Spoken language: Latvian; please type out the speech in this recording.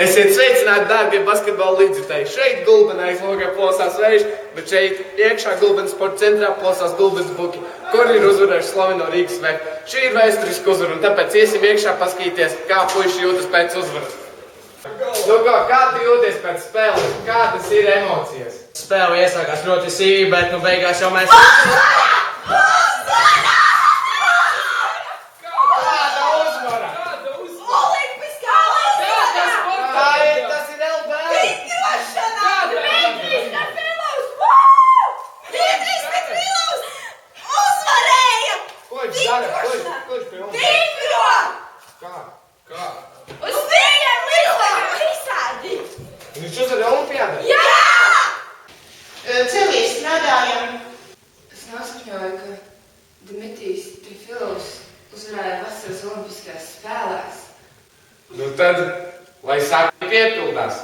Esiet sveicināti, dārgie basketbola līdzjutēji. Šeit Gulbenā aiz logā plosās vējš, bet šeit iekšā Gulbenas sporta centrā plosās Gulbenas buki, kur ir uzvarējuši slaveno Rīgas Vēju. Šī ir vēsturiska uzvara, un tāpēc iesim iekšā paskatīties, kā puiši jūtas pēc uzvaras. Nu ko, kā tu jūties pēc spēles? Kādas ir emocijas? Spēle iesākās ļoti sīvi, bet nu beigās jau mēs... Viņš uzvarēja olimpiādā? Jā! Celīs strādājam. Es nosapņoju, ka Dimitrijs Trifilovs uzvarēja vasaras olimpiskajās spēlēs. Nu tad, lai sāki piepildās.